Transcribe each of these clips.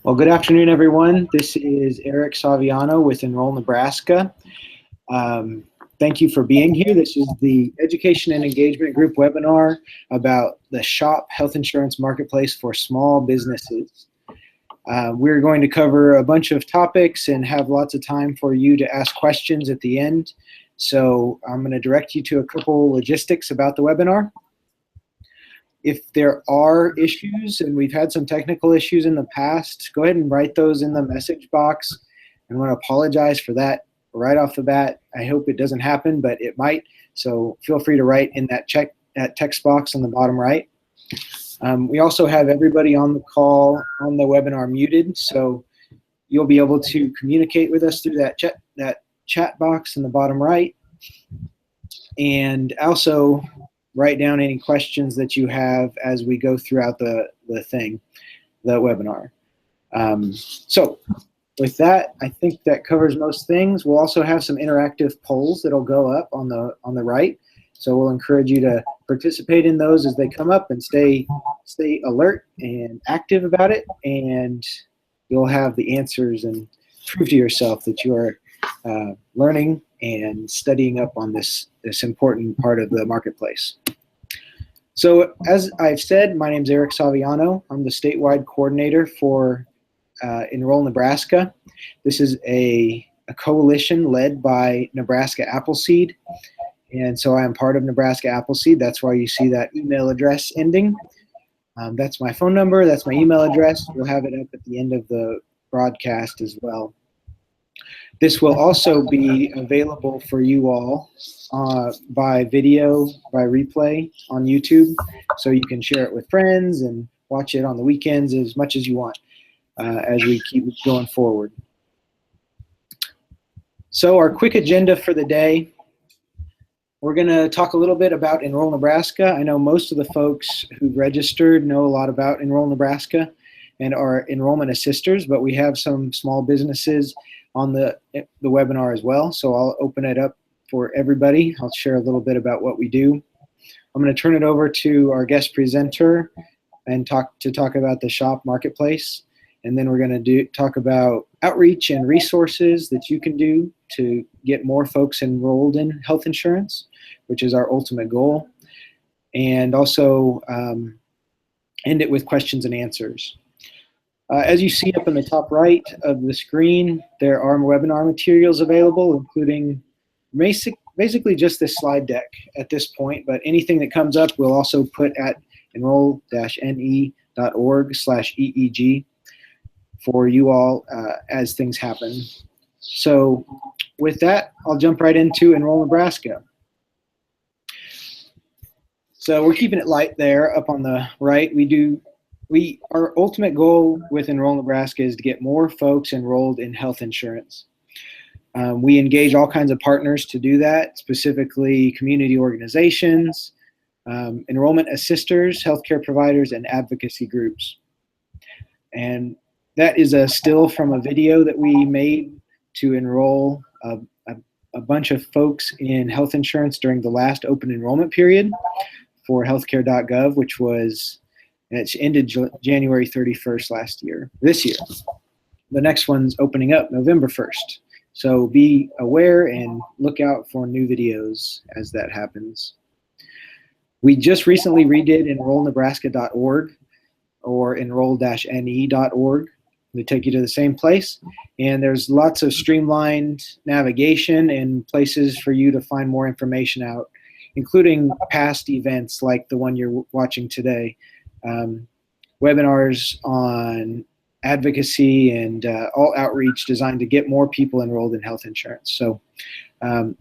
Well, good afternoon, everyone. This is Eric Saviano with Enroll Nebraska. Thank you for being here. This is the Education and Engagement Group webinar about the SHOP Health Insurance Marketplace for Small Businesses. We're going to cover a bunch of topics and have lots of time for you to ask questions at the end. So I'm going to direct you to a couple logistics about the webinar. If there are issues, and we've had some technical issues in the past, go ahead and write those in the message box. I want to apologize for that right off the bat. I hope it doesn't happen, but it might. So feel free to write in that text box on the bottom right. We also have everybody on the call on the webinar muted, so you'll be able to communicate with us through that chat box in the bottom right. And also write down any questions that you have as we go throughout the webinar. So with that, I think that covers most things. We'll also have some interactive polls that'll go up on the right. So we'll encourage you to participate in those as they come up and stay alert and active about it, and you'll have the answers and prove to yourself that you are learning and studying up on this important part of the marketplace. So as I've said, my name is Eric Saviano. I'm the statewide coordinator for Enroll Nebraska. This is a coalition led by Nebraska Appleseed. And so I am part of Nebraska Appleseed. That's why you see that email address ending. That's my phone number. That's my email address. We'll have it up at the end of the broadcast as well. This will also be available for you all by video, by replay on YouTube. So you can share it with friends and watch it on the weekends as much as you want as we keep going forward. So our quick agenda for the day. We're going to talk a little bit about Enroll Nebraska. I know most of the folks who registered know a lot about Enroll Nebraska and are enrollment assisters, but we have some small businesses on the webinar as well. So I'll open it up for everybody. I'll share a little bit about what we do. I'm going to turn it over to our guest presenter and talk about the SHOP marketplace. And then we're going to talk about outreach and resources that you can do to get more folks enrolled in health insurance, which is our ultimate goal. And also end it with questions and answers. As you see up in the top right of the screen, there are webinar materials available, including basically just this slide deck at this point, but anything that comes up we'll also put at enroll-ne.org/EEG for you all as things happen. So with that, I'll jump right into Enroll Nebraska. So we're keeping it light there up on the right. Our ultimate goal with Enroll Nebraska is to get more folks enrolled in health insurance. We engage all kinds of partners to do that, specifically community organizations, enrollment assisters, healthcare providers, and advocacy groups. And that is a still from a video that we made to enroll a bunch of folks in health insurance during the last open enrollment period for healthcare.gov, which was it's ended January 31st this year. The next one's opening up November 1st. So be aware and look out for new videos as that happens. We just recently redid enrollnebraska.org or enroll-ne.org. They take you to the same place. And there's lots of streamlined navigation and places for you to find more information out, including past events like the one you're watching today. Webinars on advocacy and all outreach designed to get more people enrolled in health insurance. So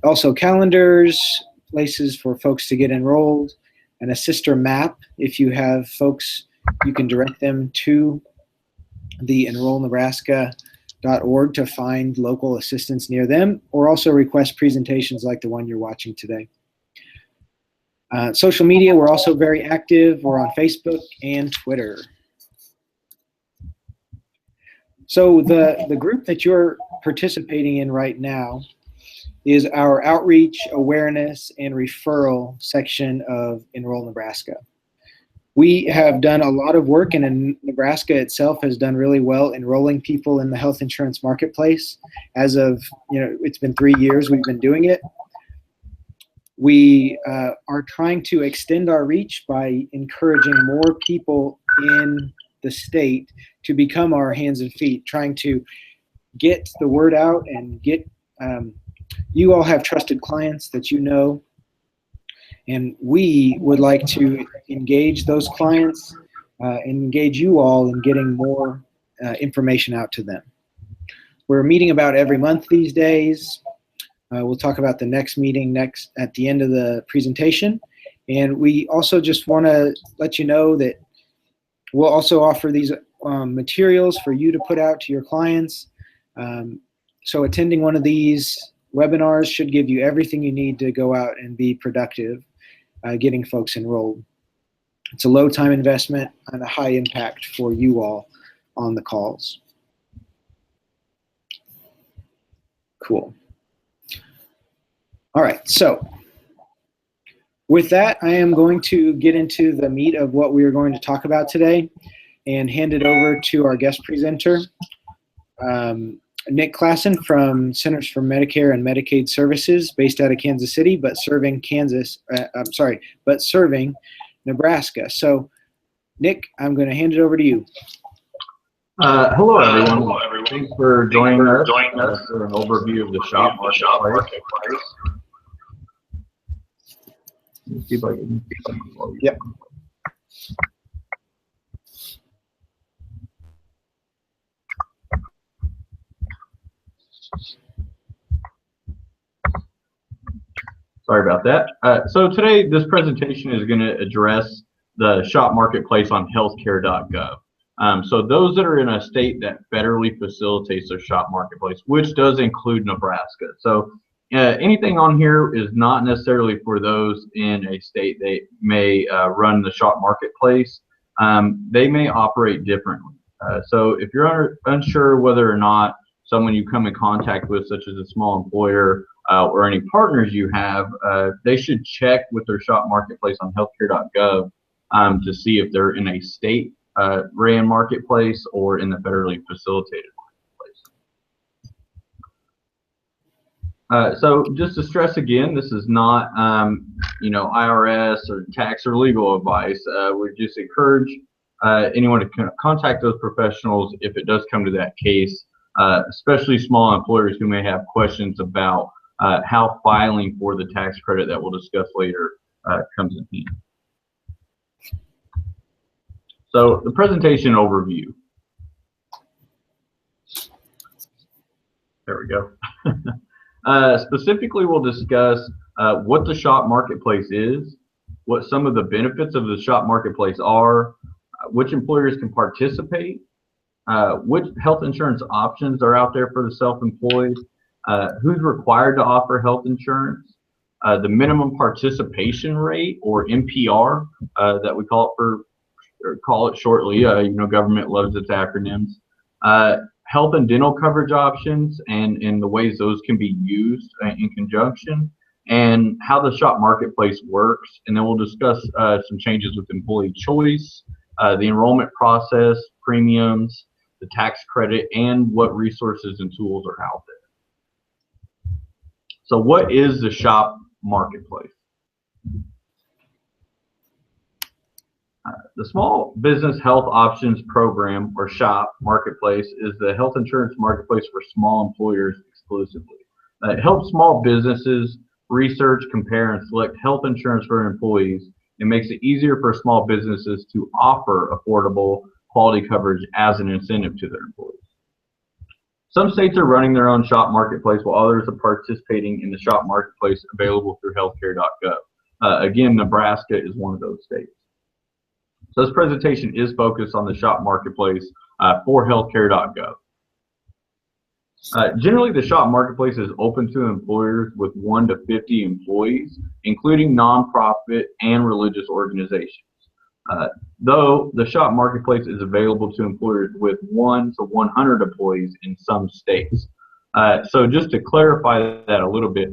also calendars, places for folks to get enrolled, an assister map. If you have folks, you can direct them to the enrollnebraska.org to find local assistance near them, or also request presentations like the one you're watching today. Social media, we're also very active. We're on Facebook and Twitter. So the group that you're participating in right now is our outreach, awareness, and referral section of Enroll Nebraska. We have done a lot of work, and Nebraska itself has done really well enrolling people in the health insurance marketplace. As of, it's been 3 years we've been doing it. We are trying to extend our reach by encouraging more people in the state to become our hands and feet, trying to get the word out and get, you all have trusted clients that you know, and we would like to engage those clients and engage you all in getting more information out to them. We're meeting about every month these days. We'll talk about the next meeting at the end of the presentation. And we also just want to let you know that we'll also offer these materials for you to put out to your clients. So attending one of these webinars should give you everything you need to go out and be productive, getting folks enrolled. It's a low time investment and a high impact for you all on the calls. Cool. All right, so with that, I am going to get into the meat of what we are going to talk about today and hand it over to our guest presenter, Nick Klassen from Centers for Medicare and Medicaid Services, based out of Kansas City, but serving Nebraska. So, Nick, I'm going to hand it over to you. Hello, everyone. Thanks for joining us for an overview of the shop marketplace. Let's see if I can. Yep. Sorry about that. So today, this presentation is going to address the shop marketplace on healthcare.gov. So those that are in a state that federally facilitates their shop marketplace, which does include Nebraska. So anything on here is not necessarily for those in a state that may run the shop marketplace. They may operate differently. So if you're unsure whether or not someone you come in contact with, such as a small employer or any partners you have, they should check with their shop marketplace on healthcare.gov to see if they're in a state ran marketplace or in the federally facilitated marketplace. So just to stress again, this is not IRS or tax or legal advice. We just encourage anyone to contact those professionals if it does come to that case, especially small employers who may have questions about how filing for the tax credit that we'll discuss later comes in handy. So the presentation overview. There we go. Specifically, we'll discuss what the shop marketplace is, what some of the benefits of the shop marketplace are, which employers can participate, which health insurance options are out there for the self-employed, who's required to offer health insurance, the minimum participation rate, or MPR, that we call it shortly. Government loves its acronyms. Health and dental coverage options and the ways those can be used in conjunction, and how the shop marketplace works. And then we'll discuss some changes with employee choice, the enrollment process, premiums, the tax credit, and what resources and tools are out there. So what is the shop marketplace? The Small Business Health Options Program, or SHOP marketplace, is the health insurance marketplace for small employers exclusively. It helps small businesses research, compare, and select health insurance for employees. It makes it easier for small businesses to offer affordable, quality coverage as an incentive to their employees. Some states are running their own shop marketplace, while others are participating in the shop marketplace available through healthcare.gov. Again, Nebraska is one of those states. So this presentation is focused on the shop marketplace for healthcare.gov. Generally, the shop marketplace is open to employers with 1 to 50 employees, including nonprofit and religious organizations. Though the shop marketplace is available to employers with 1 to 100 employees in some states. So just to clarify that a little bit,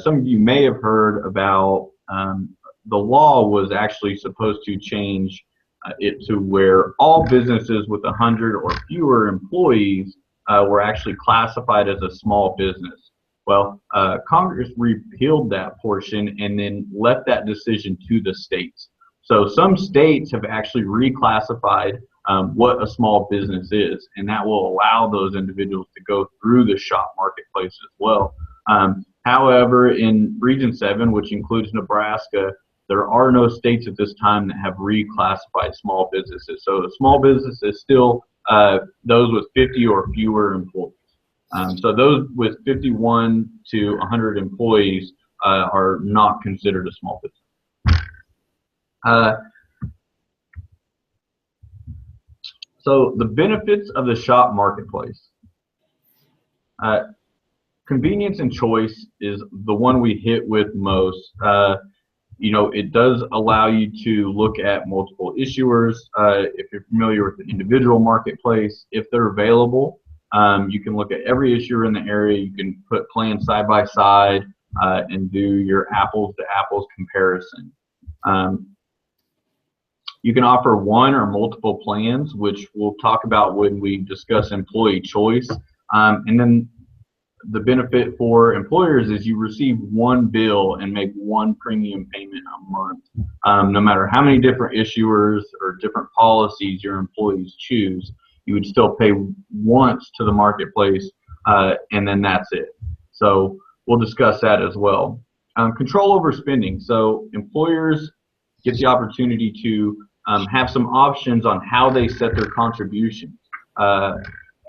some of you may have heard about the law was actually supposed to change it to where all businesses with 100 or fewer employees were actually classified as a small business. Well, Congress repealed that portion and then left that decision to the states. So some states have actually reclassified what a small business is, and that will allow those individuals to go through the shop marketplace as well. However, in Region 7, which includes Nebraska, there are no states at this time that have reclassified small businesses. So the small business is still those with 50 or fewer employees. So those with 51 to 100 employees are not considered a small business. So the benefits of the shop marketplace. Convenience and choice is the one we hit with most. It does allow you to look at multiple issuers. If you're familiar with the individual marketplace, if they're available, you can look at every issuer in the area. You can put plans side by side and do your apples to apples comparison. You can offer one or multiple plans, which we'll talk about when we discuss employee choice. And then the benefit for employers is you receive one bill and make one premium payment a month. No matter how many different issuers or different policies your employees choose, you would still pay once to the marketplace, and then that's it. So we'll discuss that as well. Control over spending. So employers get the opportunity to have some options on how they set their contributions.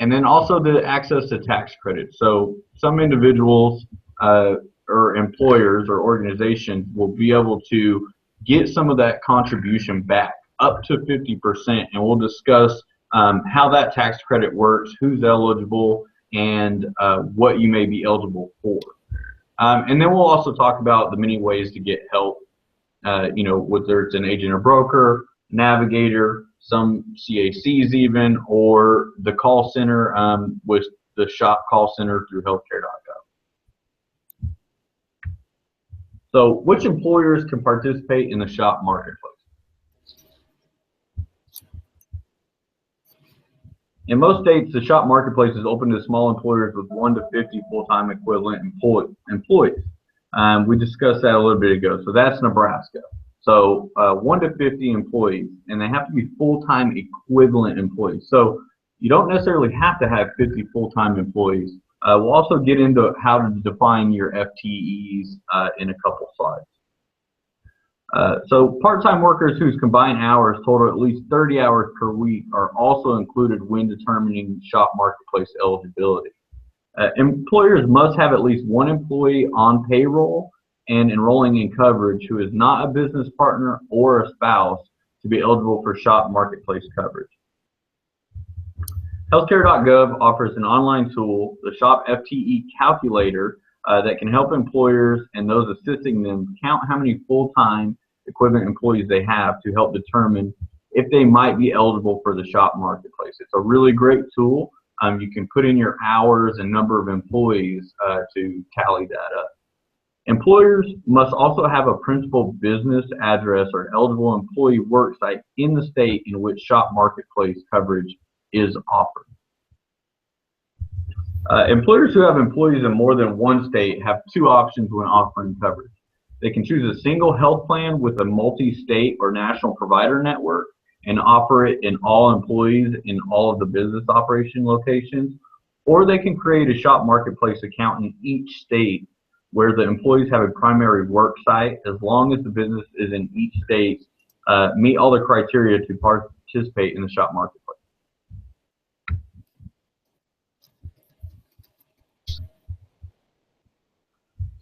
And then also the access to tax credits. So some individuals or employers or organizations will be able to get some of that contribution back up to 50%. And we'll discuss how that tax credit works, who's eligible, and what you may be eligible for. And then we'll also talk about the many ways to get help, whether it's an agent or broker, navigator, some CACs even, or the call center with the shop call center through healthcare.gov. So which employers can participate in the shop marketplace? In most states, the shop marketplace is open to small employers with 1 to 50 full-time equivalent employees. We discussed that a little bit ago. So that's Nebraska. So 1 to 50 employees, and they have to be full-time equivalent employees. So you don't necessarily have to have 50 full-time employees. We'll also get into how to define your FTEs in a couple slides. So part-time workers whose combined hours total at least 30 hours per week are also included when determining shop marketplace eligibility. Employers must have at least one employee on payroll and enrolling in coverage who is not a business partner or a spouse to be eligible for shop marketplace coverage. Healthcare.gov offers an online tool, the Shop FTE Calculator, that can help employers and those assisting them count how many full-time equivalent employees they have to help determine if they might be eligible for the shop marketplace. It's a really great tool. You can put in your hours and number of employees to tally that up. Employers must also have a principal business address or eligible employee worksite in the state in which shop marketplace coverage is offered. Employers who have employees in more than one state have two options when offering coverage. They can choose a single health plan with a multi-state or national provider network and offer it in all employees in all of the business operation locations, or they can create a shop marketplace account in each state where the employees have a primary work site, as long as the business is in each state, meet all the criteria to participate in the shop marketplace.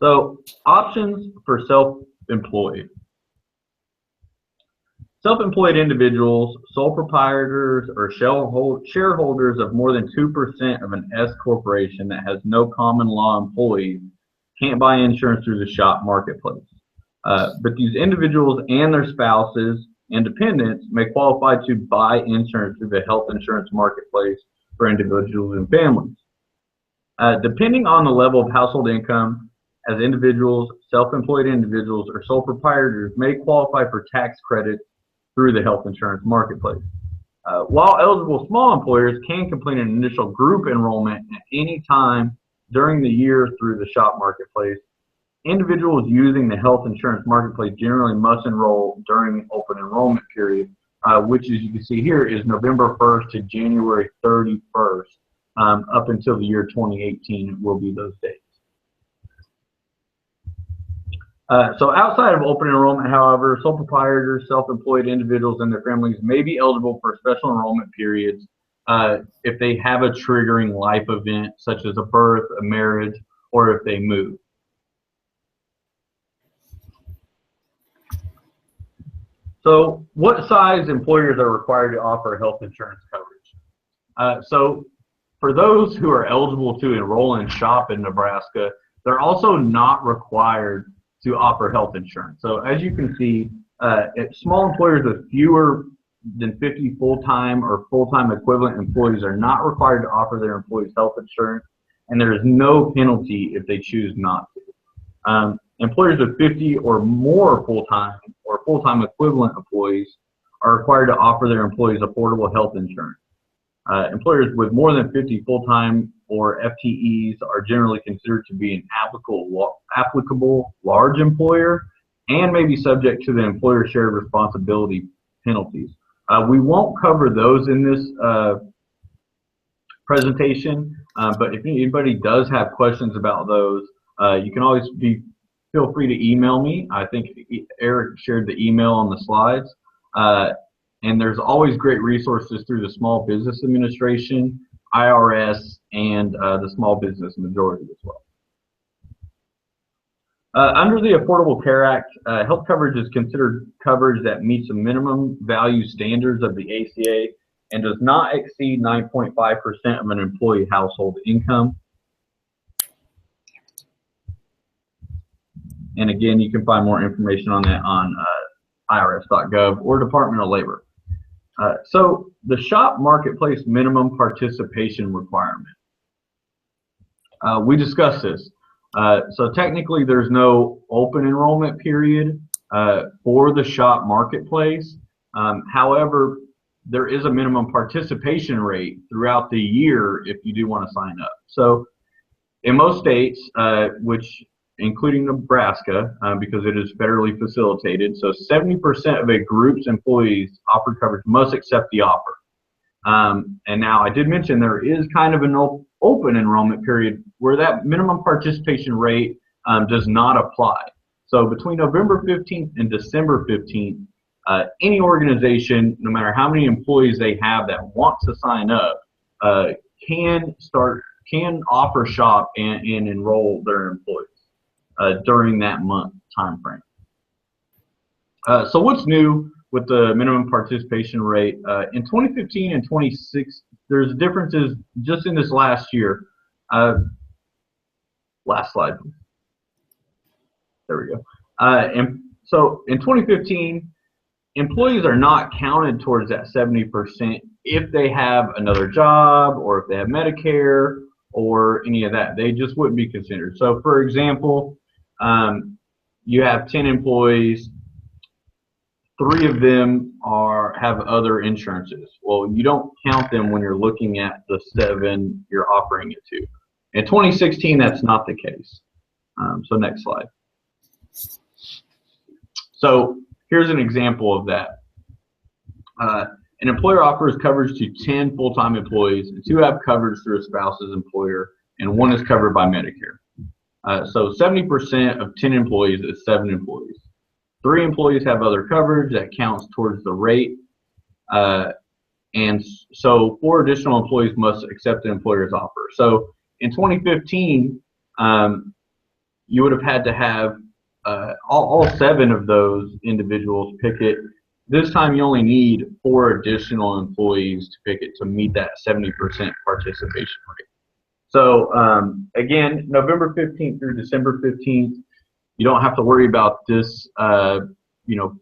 So, options for self-employed. Self-employed individuals, sole proprietors, or shareholders of more than 2% of an S corporation that has no common law employees can't buy insurance through the shop marketplace. But these individuals and their spouses and dependents may qualify to buy insurance through the health insurance marketplace for individuals and families. Depending on the level of household income, as individuals, self-employed individuals, or sole proprietors may qualify for tax credits through the health insurance marketplace. While eligible small employers can complete an initial group enrollment at any time during the year through the SHOP marketplace, individuals using the health insurance marketplace generally must enroll during the open enrollment period, which, as you can see here, is November 1st to January 31st. Up until the year 2018 will be those dates. So outside of open enrollment, however, sole proprietors, self-employed individuals, and their families may be eligible for special enrollment periods if they have a triggering life event, such as a birth, a marriage, or if they move. So what size employers are required to offer health insurance coverage? So for those who are eligible to enroll in SHOP in Nebraska, they're also not required to offer health insurance. So as you can see, small employers with fewer than 50 full-time or full-time equivalent employees are not required to offer their employees health insurance, and there is no penalty if they choose not to. Employers with 50 or more full-time or full-time equivalent employees are required to offer their employees affordable health insurance. Employers with more than 50 full-time or FTEs are generally considered to be an applicable large employer and may be subject to the employer shared responsibility penalties. We won't cover those in this presentation, but if anybody does have questions about those, you can always feel free to email me. I think Eric shared the email on the slides. And there's always great resources through the Small Business Administration, IRS, and the Small Business Majority as well. Under the Affordable Care Act, health coverage is considered coverage that meets the minimum value standards of the ACA and does not exceed 9.5% of an employee household income. And again, you can find more information on that on irs.gov or Department of Labor. So the SHOP marketplace minimum participation requirement. We discussed this. So technically there's no open enrollment period for the SHOP marketplace. However, there is a minimum participation rate throughout the year if you do want to sign up. So in most states, which including Nebraska, because it is federally facilitated. So 70% of a group's employees offered coverage must accept the offer. And now I did mention there is kind of an open enrollment period where that minimum participation rate does not apply. So between November 15th and December 15th, any organization, no matter how many employees they have that want to sign up, can offer SHOP and enroll their employees during that month time frame. So what's new with the minimum participation rate? In 2015 and 2016, there's differences just in this last year. Last slide. There we go. And so in 2015, employees are not counted towards that 70% if they have another job or if they have Medicare or any of that. They just wouldn't be considered. So for example, you have 10 employees, 3 of them have other insurances. Well, you don't count them when you're looking at the 7 you're offering it to. In 2016, that's not the case. So next slide. So here's an example of that. An employer offers coverage to 10 full-time employees, and 2 have coverage through a spouse's employer, and 1 is covered by Medicare. So 70% of 10 employees is 7 employees. 3 employees have other coverage that counts towards the rate. And so 4 additional employees must accept the employer's offer. So in 2015, you would have had to have all 7 of those individuals pick it. This time you only need 4 additional employees to pick it to meet that 70% participation rate. So again, November 15th through December 15th, you don't have to worry about this,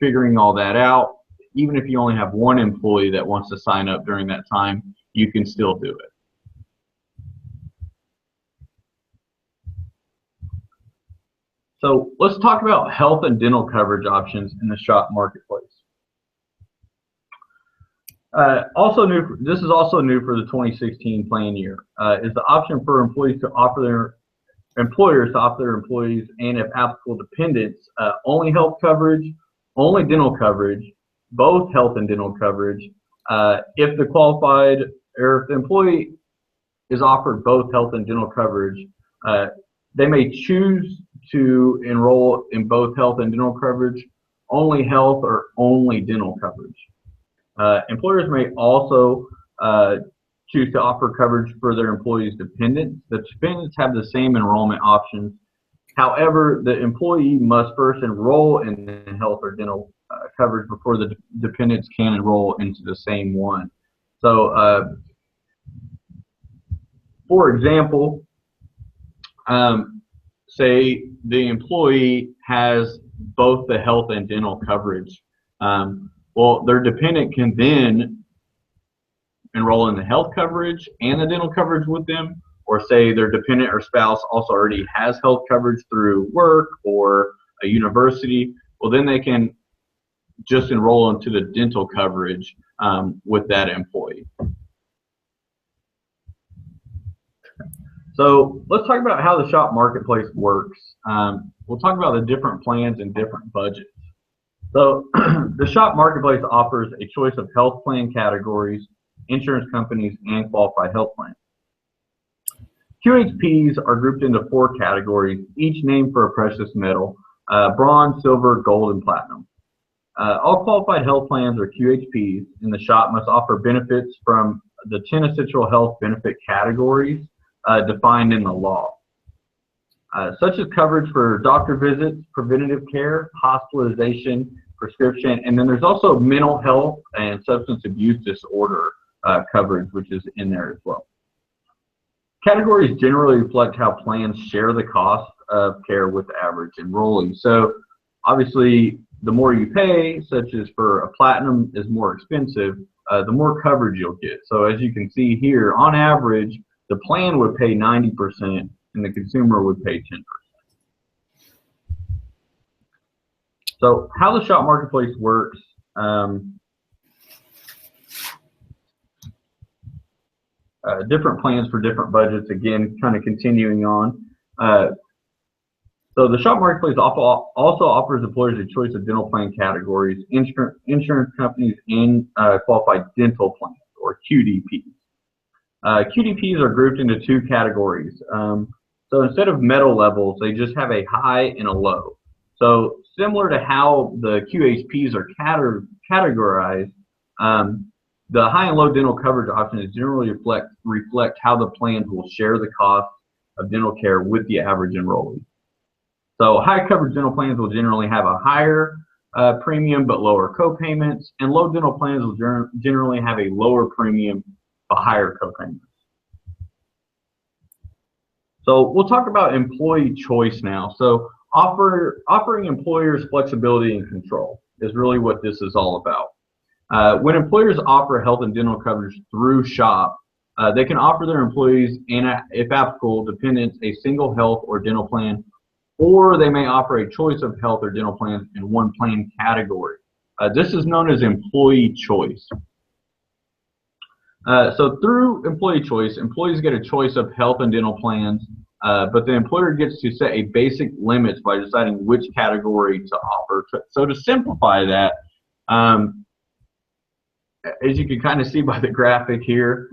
figuring all that out. Even if you only have 1 employee that wants to sign up during that time, you can still do it. So let's talk about health and dental coverage options in the SHOP marketplace. Also new. This is also new for the 2016 plan year. Is the option for employers to offer their employees and, if applicable, dependents only health coverage, only dental coverage, both health and dental coverage. If the qualified or if the employee is offered both health and dental coverage, they may choose to enroll in both health and dental coverage, only health or only dental coverage. Employers may also choose to offer coverage for their employees' dependents. The dependents have the same enrollment options. However, the employee must first enroll in the health or dental coverage before the dependents can enroll into the same one. So, for example, say the employee has both the health and dental coverage. Well, their dependent can then enroll in the health coverage and the dental coverage with them, or say their dependent or spouse also already has health coverage through work or a university. Well, then they can just enroll into the dental coverage with that employee. So let's talk about how the shop marketplace works. We'll talk about the different plans and different budgets. So the shop marketplace offers a choice of health plan categories, insurance companies, and qualified health plans. QHPs are grouped into 4 categories, each named for a precious metal: bronze, silver, gold, and platinum. All qualified health plans, or QHPs, in the shop must offer benefits from the 10 essential health benefit categories defined in the law, such as coverage for doctor visits, preventative care, hospitalization, prescription, and then there's also mental health and substance abuse disorder coverage, which is in there as well. Categories generally reflect how plans share the cost of care with the average enrollee. So obviously, the more you pay, such as for a platinum is more expensive, the more coverage you'll get. So as you can see here, on average, the plan would pay 90% and the consumer would pay 10%. So how the shop marketplace works, different plans for different budgets, again, kind of continuing on. So the shop marketplace also offers employers a choice of dental plan categories, insurance companies, and qualified dental plans, or QDPs. QDPs are grouped into 2 categories. So instead of metal levels, they just have a high and a low. So similar to how the QHPs are categorized, the high and low dental coverage options generally reflect how the plans will share the cost of dental care with the average enrollee. So high coverage dental plans will generally have a higher premium but lower co-payments, and low dental plans will generally have a lower premium but higher co-payments. So we'll talk about employee choice now. So offering employers flexibility and control is really what this is all about. When employers offer health and dental coverage through SHOP, they can offer their employees and, if applicable, dependents a single health or dental plan, or they may offer a choice of health or dental plans in one plan category. This is known as employee choice. So through employee choice, employees get a choice of health and dental plans, but the employer gets to set a basic limits by deciding which category to offer. So to simplify that, as you can kind of see by the graphic here,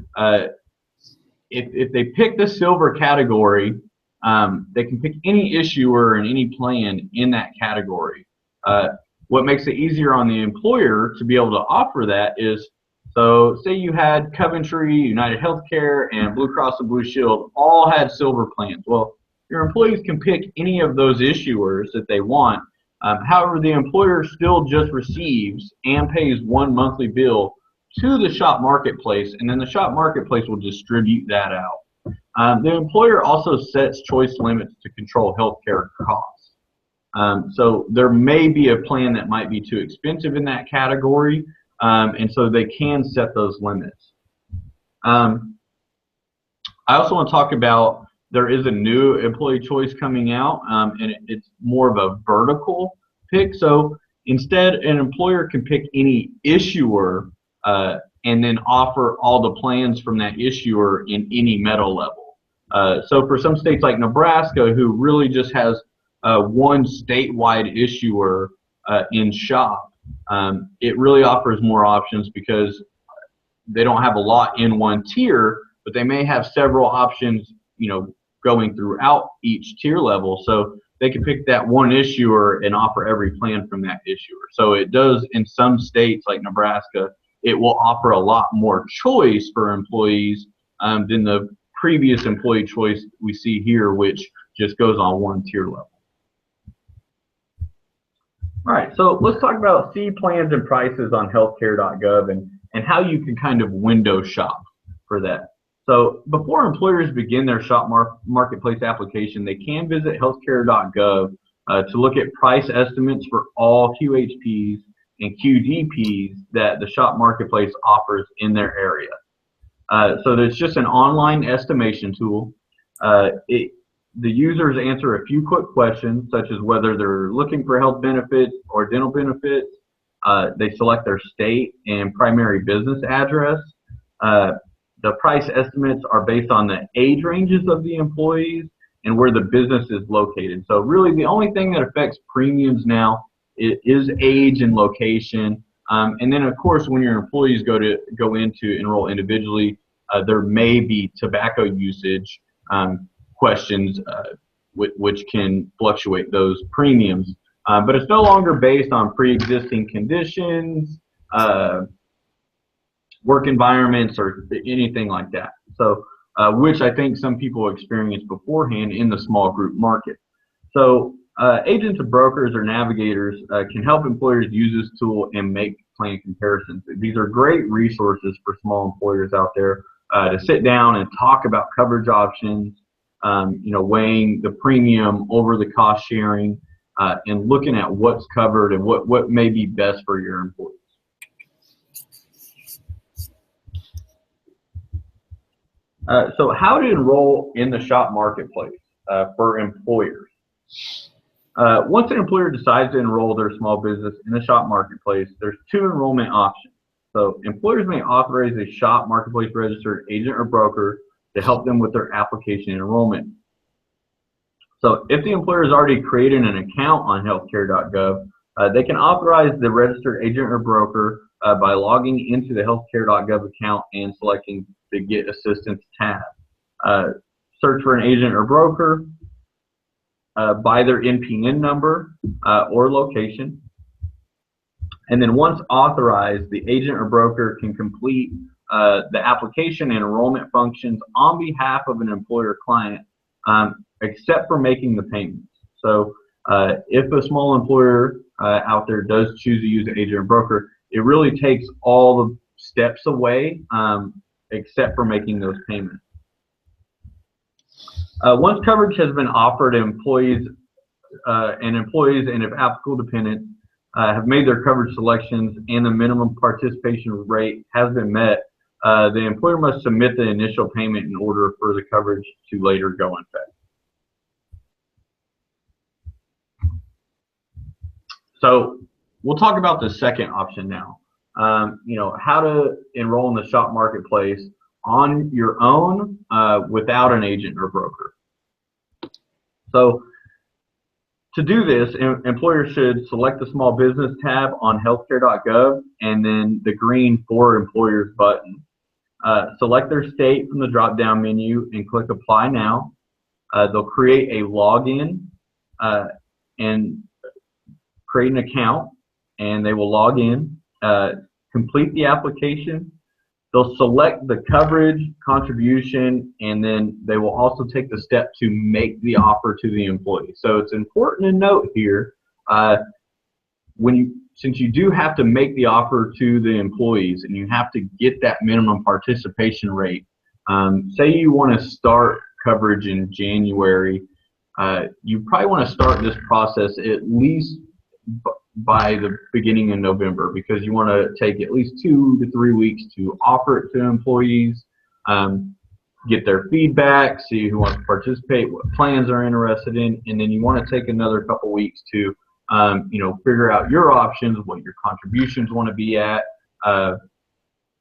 if they pick the silver category, they can pick any issuer and any plan in that category. What makes it easier on the employer to be able to offer that is, so say you had Coventry, United Healthcare, and Blue Cross and Blue Shield all had silver plans. Well, your employees can pick any of those issuers that they want. However, the employer still just receives and pays one monthly bill to the shop marketplace, and then the shop marketplace will distribute that out. The employer also sets choice limits to control healthcare costs. So there may be a plan that might be too expensive in that category, and so they can set those limits. I also want to talk about, there is a new employee choice coming out, and it's more of a vertical pick. So instead, an employer can pick any issuer and then offer all the plans from that issuer in any metal level. So for some states like Nebraska, who really just has one statewide issuer in shop, it really offers more options because they don't have a lot in one tier, but they may have several options, going throughout each tier level. So they can pick that one issuer and offer every plan from that issuer. So it does, in some states like Nebraska, it will offer a lot more choice for employees than the previous employee choice we see here, which just goes on one tier level. All right, so let's talk about see plans and prices on healthcare.gov and how you can kind of window shop for that. So before employers begin their shop marketplace application, they can visit healthcare.gov to look at price estimates for all QHPs and QDPs that the shop marketplace offers in their area. So there's just an online estimation tool. The users answer a few quick questions, such as whether they're looking for health benefits or dental benefits. They select their state and primary business address. The price estimates are based on the age ranges of the employees and where the business is located. So really the only thing that affects premiums now is age and location. And then of course when your employees go in to enroll individually, there may be tobacco usage questions which can fluctuate those premiums. But it's no longer based on pre-existing conditions, work environments, or anything like that. So, which I think some people experience beforehand in the small group market. So, agents and brokers or navigators can help employers use this tool and make plan comparisons. These are great resources for small employers out there to sit down and talk about coverage options, weighing the premium over the cost sharing, and looking at what's covered and what may be best for your employees. So how to enroll in the shop marketplace for employers. Once an employer decides to enroll their small business in the shop marketplace, there's two enrollment options. So employers may authorize a shop marketplace registered agent or broker to help them with their application and enrollment. So if the employer has already created an account on healthcare.gov, they can authorize the registered agent or broker by logging into the healthcare.gov account and selecting the Get Assistance tab. Search for an agent or broker by their NPN number or location. And then once authorized, the agent or broker can complete the application and enrollment functions on behalf of an employer client, except for making the payments. So if a small employer out there does choose to use an agent or broker, it really takes all the steps away except for making those payments. Once coverage has been offered to employees and if applicable dependents have made their coverage selections and the minimum participation rate has been met, the employer must submit the initial payment in order for the coverage to later go in effect. So we'll talk about the second option now. How to enroll in the shop marketplace on your own without an agent or broker. So to do this, employers should select the small business tab on healthcare.gov and then the green For Employers button. Select their state from the drop-down menu and click Apply Now. They'll create a login and create an account, and they will log in, complete the application. They'll select the coverage, contribution, and then they will also take the step to make the offer to the employee. So it's important to note here, since you do have to make the offer to the employees and you have to get that minimum participation rate, say you want to start coverage in January, you probably want to start this process at least by the beginning of November, because you want to take at least 2 to 3 weeks to offer it to employees, get their feedback, see who wants to participate, what plans they're interested in, and then you want to take another couple weeks to figure out your options, what your contributions want to be at,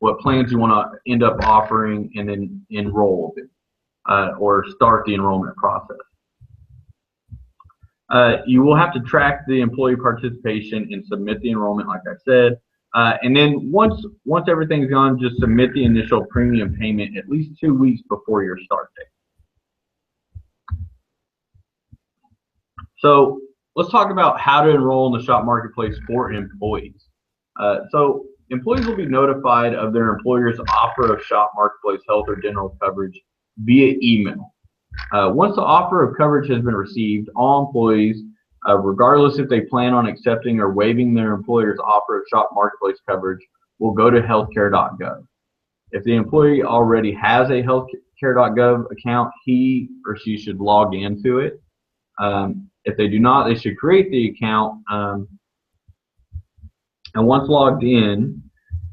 what plans you want to end up offering, and then enroll or start the enrollment process. You will have to track the employee participation and submit the enrollment, like I said. And then once everything's gone, just submit the initial premium payment at least 2 weeks before your start date. So let's talk about how to enroll in the SHOP marketplace for employees. So employees will be notified of their employer's offer of SHOP marketplace health or dental coverage via email. Once the offer of coverage has been received, all employees, regardless if they plan on accepting or waiving their employer's offer of SHOP marketplace coverage, will go to healthcare.gov. If the employee already has a healthcare.gov account, he or she should log into it. If they do not, they should create the account. And once logged in,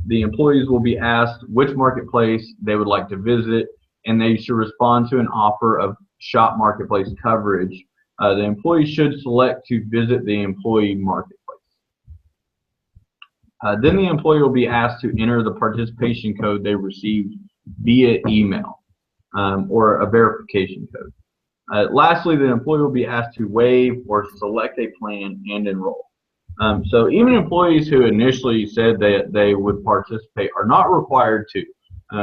the employees will be asked which marketplace they would like to visit, and they should respond to an offer of SHOP marketplace coverage. The employee should select to visit the employee marketplace. Then the employee will be asked to enter the participation code they received via email or a verification code. Lastly, the employee will be asked to waive or select a plan and enroll. So even employees who initially said that they would participate are not required to.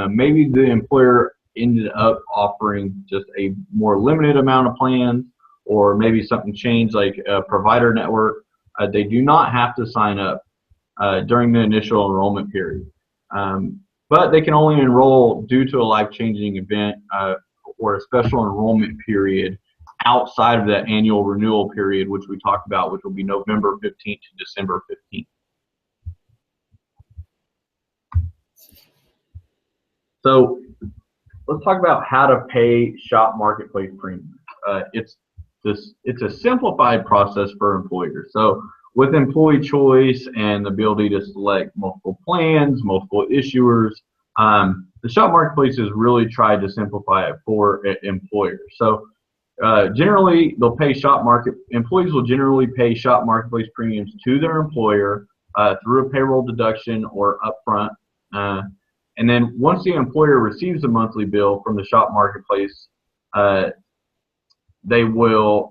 Maybe the employer ended up offering just a more limited amount of plans, or maybe something changed like a provider network. They do not have to sign up during the initial enrollment period. But they can only enroll due to a life-changing event or a special enrollment period outside of that annual renewal period, which we talked about, which will be November 15th to December 15th. So let's talk about how to pay SHOP marketplace premiums. It's a simplified process for employers. So with employee choice and the ability to select multiple plans, multiple issuers, the SHOP marketplace has really tried to simplify it for employers. So generally, employees will generally pay SHOP marketplace premiums to their employer through a payroll deduction or upfront. And then once the employer receives a monthly bill from the SHOP marketplace, they will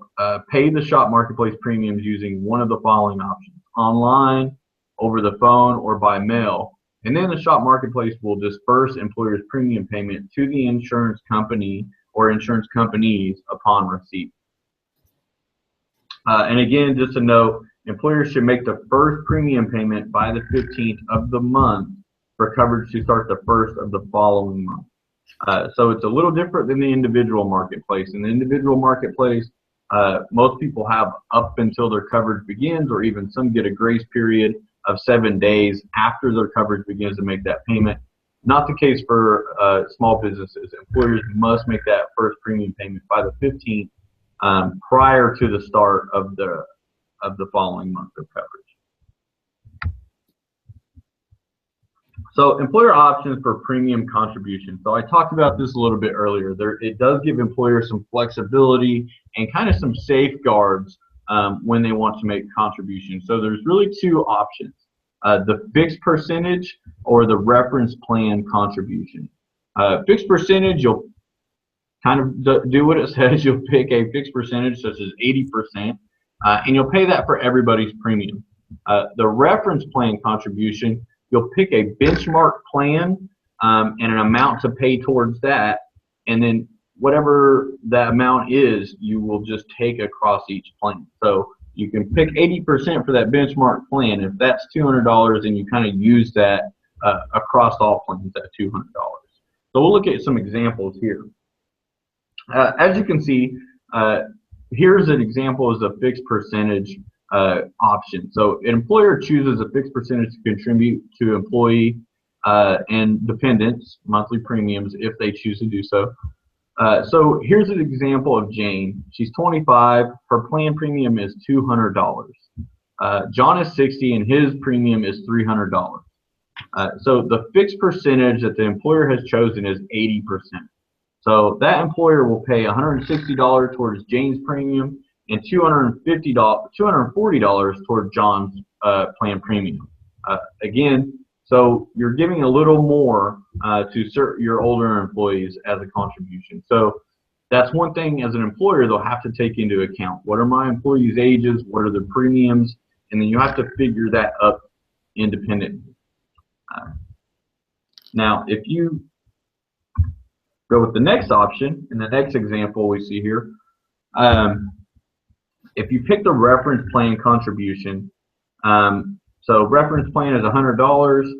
pay the SHOP marketplace premiums using one of the following options: online, over the phone, or by mail. And then the SHOP marketplace will disperse employer's premium payment to the insurance company or insurance companies upon receipt. And again, just to note, employers should make the first premium payment by the 15th of the month for coverage to start the first of the following month. So it's a little different than the individual marketplace. In the individual marketplace, most people have up until their coverage begins, or even some get a grace period of 7 days after their coverage begins to make that payment. Not the case for small businesses. Employers must make that first premium payment by the 15th prior to the start of the following month of coverage. So employer options for premium contribution. So I talked about this a little bit earlier. It does give employers some flexibility and kind of some safeguards when they want to make contributions. So there's really two options: the fixed percentage or the reference plan contribution. Fixed percentage, you'll kind of do what it says. You'll pick a fixed percentage such as 80%, and you'll pay that for everybody's premium. The reference plan contribution, you'll pick a benchmark plan and an amount to pay towards that, and then whatever that amount is, you will just take across each plan. So you can pick 80% for that benchmark plan. If that's $200, and you kind of use that across all plans at $200. So we'll look at some examples here. As you can see, here's an example as a fixed percentage option. So an employer chooses a fixed percentage to contribute to employee and dependents' monthly premiums if they choose to do so. So here's an example of Jane. She's 25. Her plan premium is $200. John is 60, and his premium is $300. So the fixed percentage that the employer has chosen is 80%. So that employer will pay $160 towards Jane's premium and $240 towards John's plan premium. Again, So you're giving a little more to your older employees as a contribution. So that's one thing as an employer they'll have to take into account. What are my employees' ages? What are their premiums? And then you have to figure that up independently. Now, if you go with the next option, in the next example we see here, if you pick the reference plan contribution, so reference plan is $100,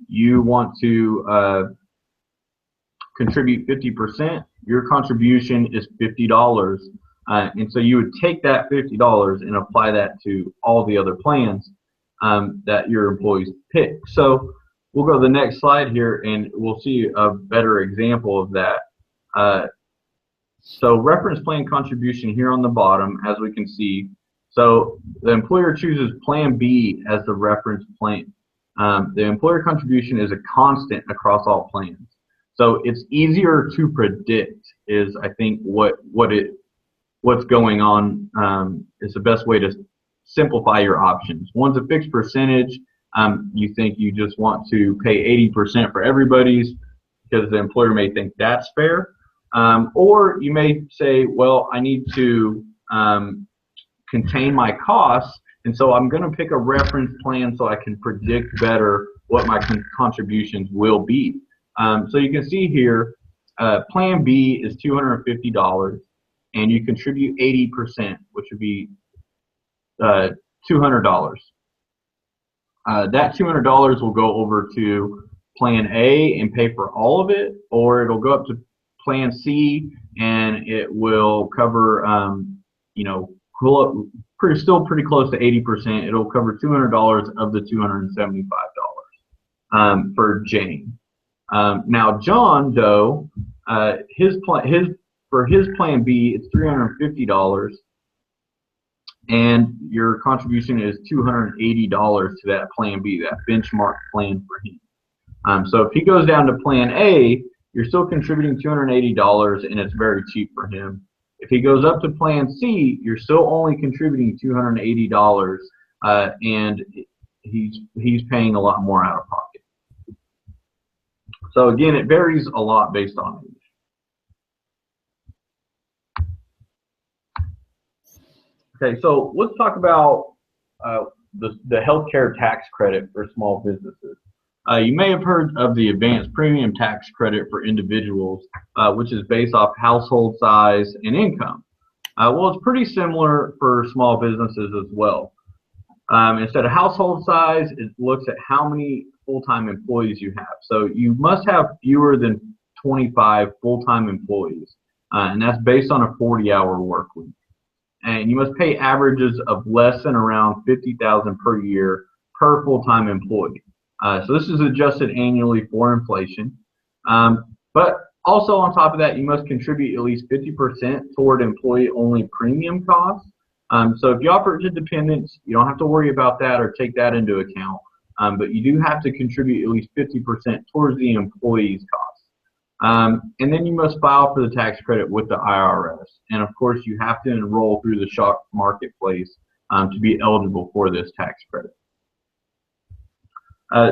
you want to contribute 50%, your contribution is $50. And so you would take that $50 and apply that to all the other plans that your employees pick. So we'll go to the next slide here and we'll see a better example of that. So reference plan contribution here on the bottom, as we can see. So the employer chooses Plan B as the reference plan. The employer contribution is a constant across all plans. So it's easier to predict is, I think, what's going on is the best way to simplify your options. One's a fixed percentage. You think you just want to pay 80% for everybody's because the employer may think that's fair. Or you may say, well, I need to contain my costs, and so I'm going to pick a reference plan so I can predict better what my contributions will be. So you can see here, Plan B is $250, and you contribute 80%, which would be $200. That $200 will go over to Plan A and pay for all of it, or it'll go up to Plan C and it will cover, still pretty close to 80%. It'll cover $200 of the $275 for Jane. Now John Doe, for his Plan B, it's $350, and your contribution is $280 to that Plan B, that benchmark plan for him. So if he goes down to Plan A, you're still contributing $280, and it's very cheap for him. If he goes up to Plan C, you're still only contributing $280, and he's paying a lot more out of pocket. So again, it varies a lot based on age. Okay, so let's talk about the healthcare tax credit for small businesses. You may have heard of the advanced premium tax credit for individuals, which is based off household size and income. Well, it's pretty similar for small businesses as well. Instead of household size, it looks at how many full-time employees you have. So you must have fewer than 25 full-time employees, and that's based on a 40-hour work week. And you must pay averages of less than around $50,000 per year per full-time employee. So this is adjusted annually for inflation. But also on top of that, you must contribute at least 50% toward employee-only premium costs. So if you offer it to dependents, you don't have to worry about that or take that into account. But you do have to contribute at least 50% towards the employee's costs. And then you must file for the tax credit with the IRS. And of course, you have to enroll through the stock marketplace to be eligible for this tax credit.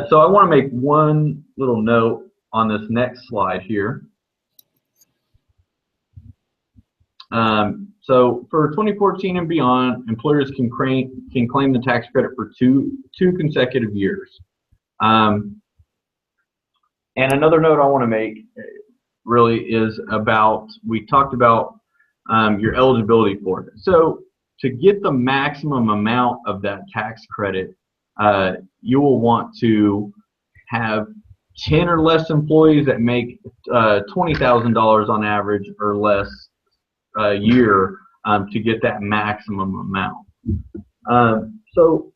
So I want to make one little note on this next slide here. So for 2014 and beyond, employers can claim the tax credit for two consecutive years. And another note I want to make really is about, we talked about your eligibility for it. So to get the maximum amount of that tax credit, you will want to have 10 or less employees that make $20,000 on average or less a year to get that maximum amount. So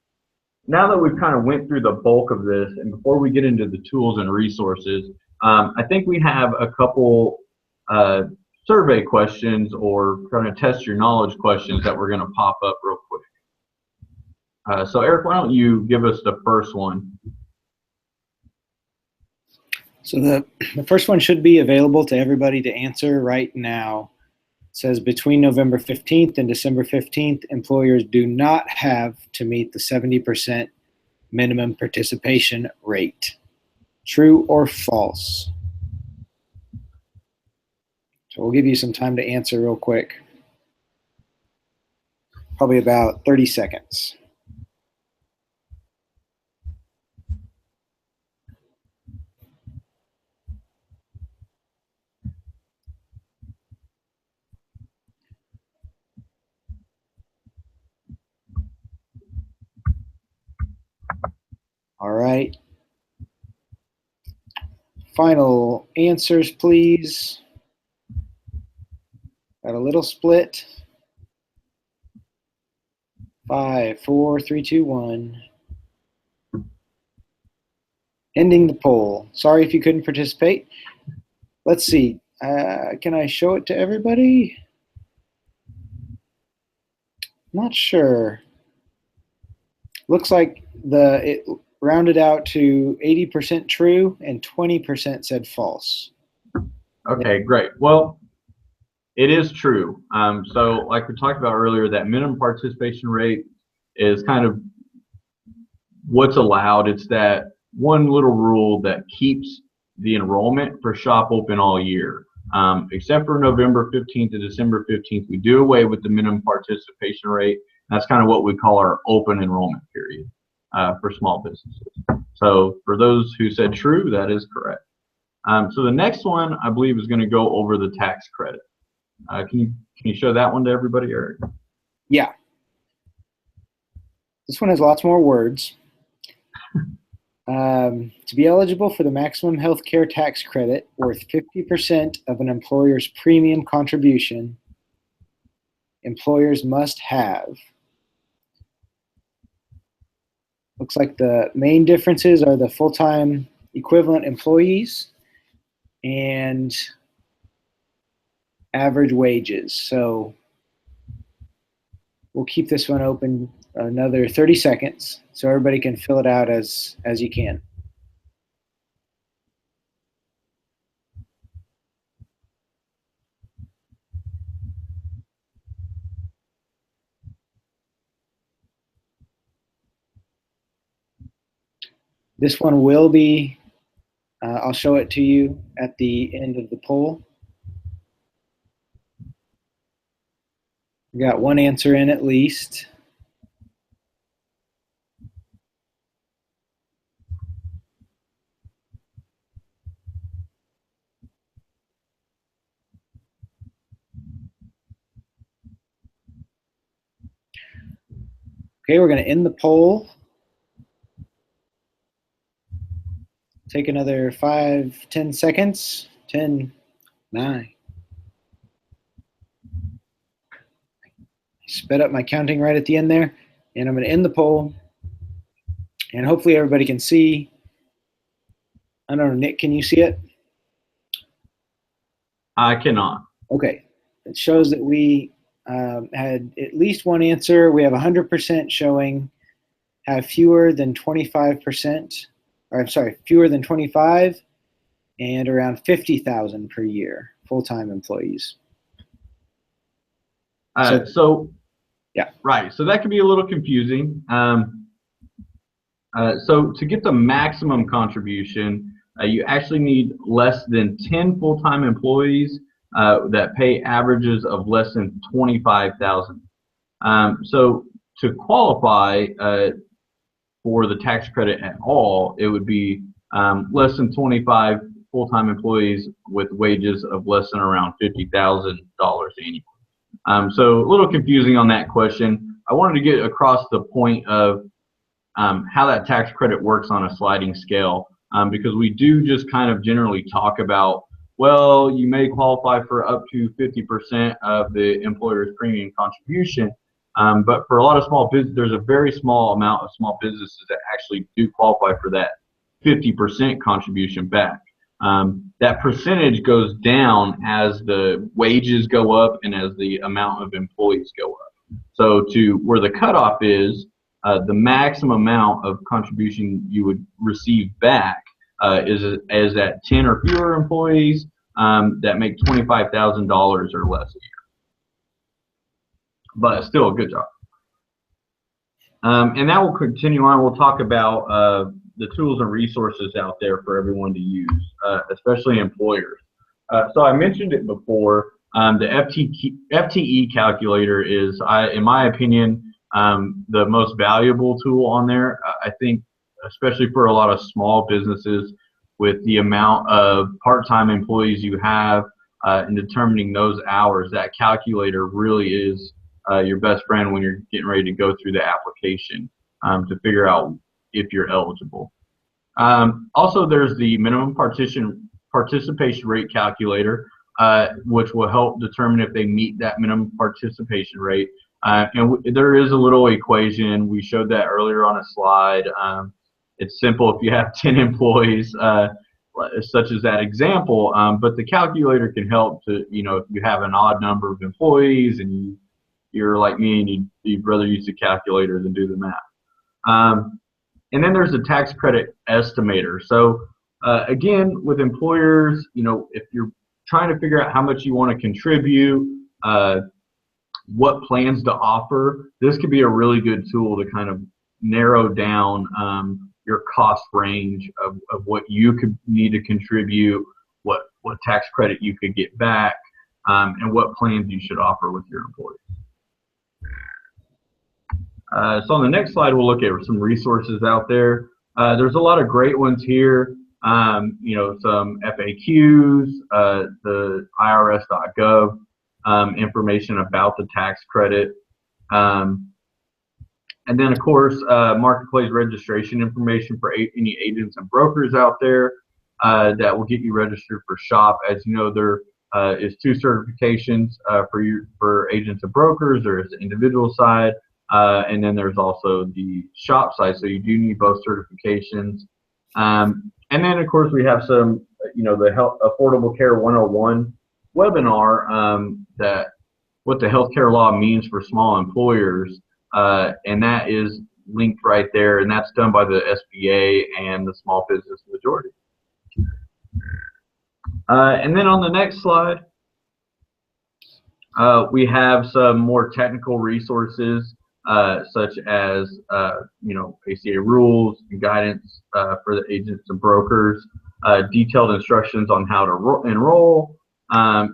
now that we've kind of went through the bulk of this, and before we get into the tools and resources, I think we have a couple survey questions or kind of test your knowledge questions that we're going to pop up real quick. So Eric, why don't you give us the first one? So the first one should be available to everybody to answer right now. It says between November 15th and December 15th, employers do not have to meet the 70% minimum participation rate. True or false? So we'll give you some time to answer real quick. Probably about 30 seconds. All right. Final answers, please. Got a little split. 5, 4, 3, 2, 1. Ending the poll. Sorry if you couldn't participate. Let's see. Can I show it to everybody? Not sure. Looks like it rounded out to 80% true and 20% said false. Okay, great. Well, it is true. So like we talked about earlier, that minimum participation rate is kind of what's allowed. It's that one little rule that keeps the enrollment for SHOP open all year. Except for November 15th to December 15th, we do away with the minimum participation rate. That's kind of what we call our open enrollment period for small businesses. So for those who said true, that is correct. So the next one, I believe, is going to go over the tax credit. Can you show that one to everybody, Eric? Yeah. This one has lots more words. To be eligible for the maximum health care tax credit worth 50% of an employer's premium contribution, employers must have. Looks like the main differences are the full-time equivalent employees and average wages. So we'll keep this one open another 30 seconds so everybody can fill it out as you can. This one will be, I'll show it to you at the end of the poll. We got one answer in at least. Okay, we're going to end the poll. Take another 5, 10 seconds. 10, 9. Sped up my counting right at the end there. And I'm going to end the poll. And hopefully everybody can see. I don't know, Nick, can you see it? I cannot. Okay. It shows that we had at least one answer. We have 100% showing have fewer than 25%. Or I'm sorry, fewer than 25 and around 50,000 per year full-time employees. So yeah, right. So that can be a little confusing. So to get the maximum contribution, you actually need less than 10 full-time employees that pay averages of less than 25,000. So to qualify for the tax credit at all, it would be less than 25 full-time employees with wages of less than around $50,000 annually. So a little confusing on that question. I wanted to get across the point of how that tax credit works on a sliding scale, because we do just kind of generally talk about, well, you may qualify for up to 50% of the employer's premium contribution, but for a lot of small business, there's a very small amount of small businesses that actually do qualify for that 50% contribution back. That percentage goes down as the wages go up and as the amount of employees go up. So to where the cutoff is, the maximum amount of contribution you would receive back is at 10 or fewer employees that make $25,000 or less a year. But still a good job. And that will continue on. We'll talk about the tools and resources out there for everyone to use, especially employers. So I mentioned it before. The FTE calculator is, in my opinion, the most valuable tool on there. I think, especially for a lot of small businesses, with the amount of part-time employees you have, in determining those hours, that calculator really is your best friend when you're getting ready to go through the application to figure out if you're eligible. Also, there's the minimum participation rate calculator, which will help determine if they meet that minimum participation rate. There is a little equation. We showed that earlier on a slide. It's simple if you have 10 employees, such as that example, but the calculator can help to, if you have an odd number of employees and you're like me and you'd rather use the calculator than do the math. And then there's a tax credit estimator. So again, with employers, if you're trying to figure out how much you want to contribute, what plans to offer, this could be a really good tool to kind of narrow down your cost range of what you could need to contribute, what tax credit you could get back, and what plans you should offer with your employees. So on the next slide, we'll look at some resources out there. There's a lot of great ones here. Some FAQs, the IRS.gov information about the tax credit. And then, of course, marketplace registration information for any agents and brokers out there that will get you registered for SHOP. As you know, there is 2 certifications for agents and brokers. There is the individual side, and then there's also the SHOP side. So you do need both certifications. And then, of course, we have some, the Affordable Care 101 webinar that what the healthcare law means for small employers. And that is linked right there, and that's done by the SBA and the Small Business Majority. And then on the next slide, we have some more technical resources, such as ACA rules and guidance for the agents and brokers, detailed instructions on how to enroll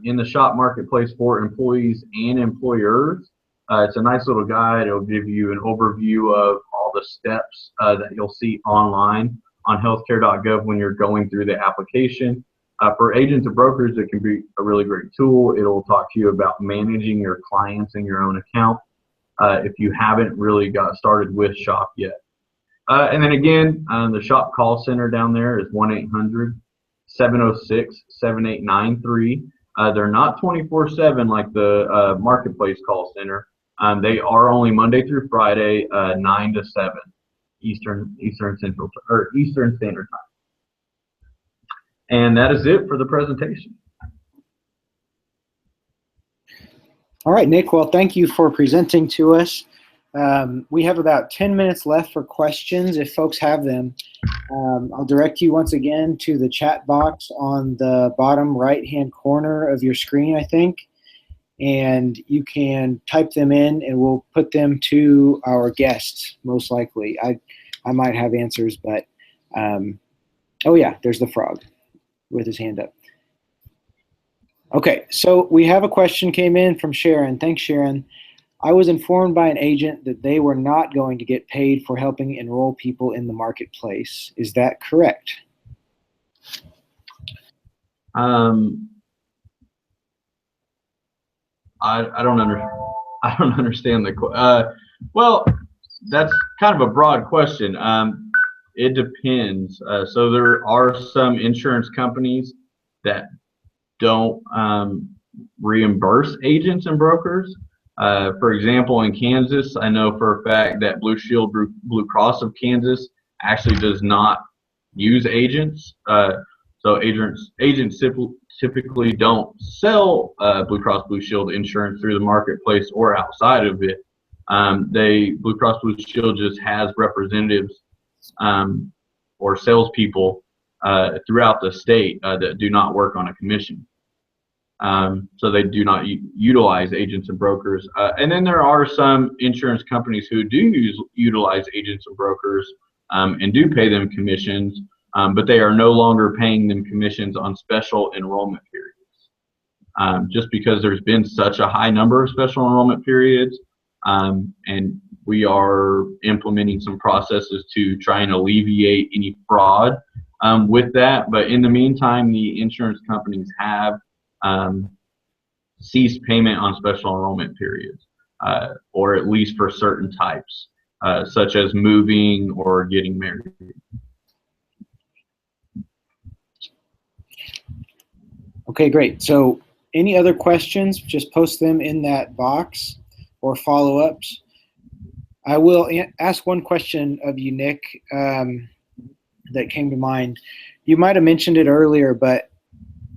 in the SHOP marketplace for employees and employers. It's a nice little guide. It'll give you an overview of all the steps that you'll see online on healthcare.gov when you're going through the application. For agents and brokers, it can be a really great tool. It'll talk to you about managing your clients in your own account if you haven't really got started with SHOP yet. And then again, the SHOP call center down there is 1-800-706-7893. They're not 24/7 like the marketplace call center. They are only Monday through Friday, 9 to 7 Eastern Standard Time. And that is it for the presentation. All right, Nick. Well, thank you for presenting to us. We have about 10 minutes left for questions if folks have them. I'll direct you once again to the chat box on the bottom right-hand corner of your screen, I think. And you can type them in and we'll put them to our guests, most likely. I might have answers, but oh yeah, there's the frog with his hand up. Okay, so we have a question came in from Sharon. Thanks, Sharon. I was informed by an agent that they were not going to get paid for helping enroll people in the marketplace. Is that correct? I don't understand the well, that's kind of a broad question. It depends. So there are some insurance companies that don't reimburse agents and brokers. For example, in Kansas, I know for a fact that Blue Shield Blue Cross of Kansas actually does not use agents. So agents typically don't sell Blue Cross Blue Shield insurance through the marketplace or outside of it. Blue Cross Blue Shield just has representatives or salespeople throughout the state that do not work on a commission. So they do not utilize agents and brokers. And then there are some insurance companies who do utilize agents and brokers and do pay them commissions, but they are no longer paying them commissions on special enrollment periods. Just because there's been such a high number of special enrollment periods, and we are implementing some processes to try and alleviate any fraud with that. But in the meantime, the insurance companies have ceased payment on special enrollment periods, or at least for certain types, such as moving or getting married. Okay, great. So any other questions, just post them in that box or follow-ups. I will ask one question of you, Nick, that came to mind. You might have mentioned it earlier, but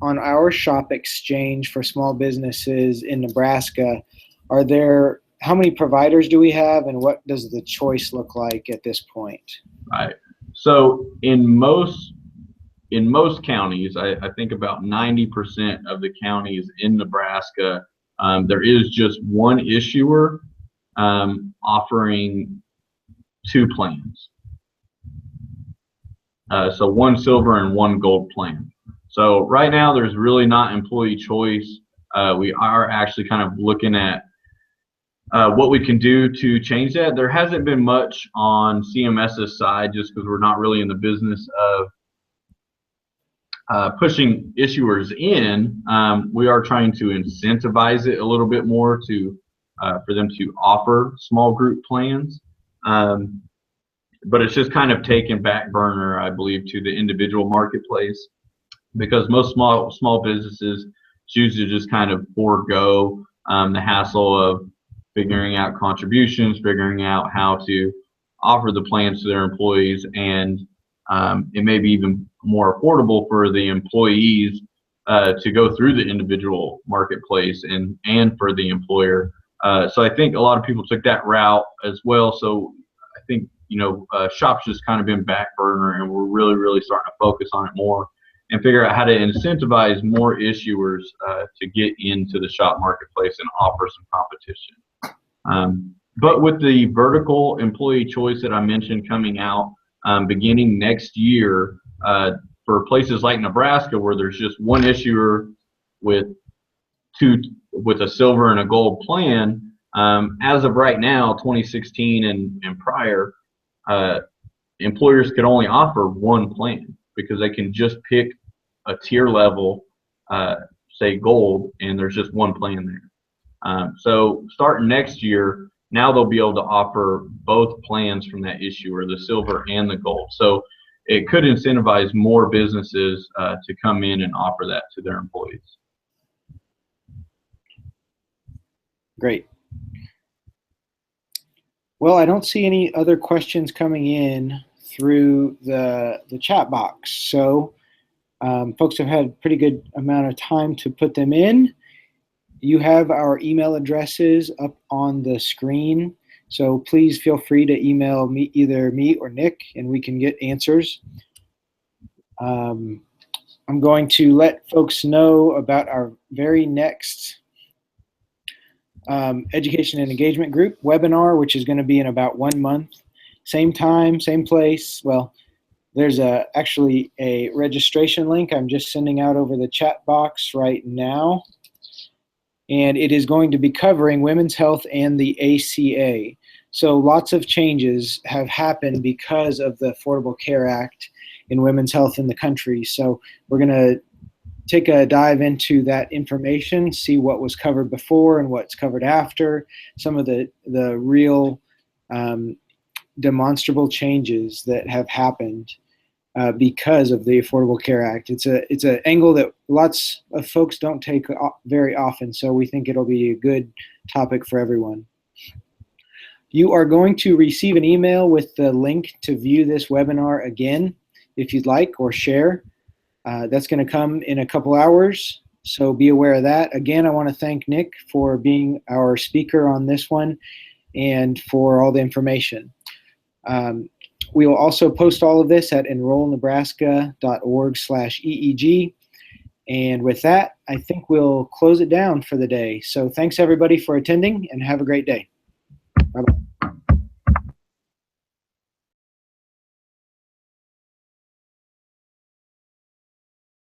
on our shop exchange for small businesses in Nebraska, how many providers do we have, and what does the choice look like at this point? Right. So in most counties, I think about 90% of the counties in Nebraska, there is just one issuer offering 2 plans. So one silver and one gold plan. So right now there's really not employee choice. We are actually kind of looking at what we can do to change that. There hasn't been much on CMS's side just because we're not really in the business of pushing issuers in. We are trying to incentivize it a little bit more for them to offer small group plans. But it's just kind of taken back burner, I believe, to the individual marketplace, because most small businesses choose to just kind of forego the hassle of figuring out contributions, figuring out how to offer the plans to their employees, and it may be even more affordable for the employees to go through the individual marketplace and for the employer. So I think a lot of people took that route as well. So I think, shop's just kind of been back burner, and we're really starting to focus on it more and figure out how to incentivize more issuers to get into the shop marketplace and offer some competition. But with the vertical employee choice that I mentioned coming out beginning next year, for places like Nebraska where there's just one issuer with a silver and a gold plan, as of right now, 2016 and prior, employers could only offer one plan because they can just pick a tier level, say gold, and there's just one plan there. So starting next year, now they'll be able to offer both plans from that issuer, the silver and the gold. So it could incentivize more businesses to come in and offer that to their employees. Great. Well, I don't see any other questions coming in through the chat box. So folks have had a pretty good amount of time to put them in. You have our email addresses up on the screen. So please feel free to email me, either me or Nick, and we can get answers. I'm going to let folks know about our very next Education and Engagement Group webinar, which is going to be in about 1 month. Same time, same place. Well, there's actually a registration link I'm just sending out over the chat box right now. And it is going to be covering women's health and the ACA. So lots of changes have happened because of the Affordable Care Act in women's health in the country. So we're going to take a dive into that information, see what was covered before and what's covered after, some of the real demonstrable changes that have happened because of the Affordable Care Act. It's an angle that lots of folks don't take very often, so we think it'll be a good topic for everyone. You are going to receive an email with the link to view this webinar again, if you'd like, or share. That's going to come in a couple hours, so be aware of that. Again, I want to thank Nick for being our speaker on this one and for all the information. We will also post all of this at enrollnebraska.org/EEG. And with that, I think we'll close it down for the day. So thanks everybody for attending, and have a great day. Bye-bye.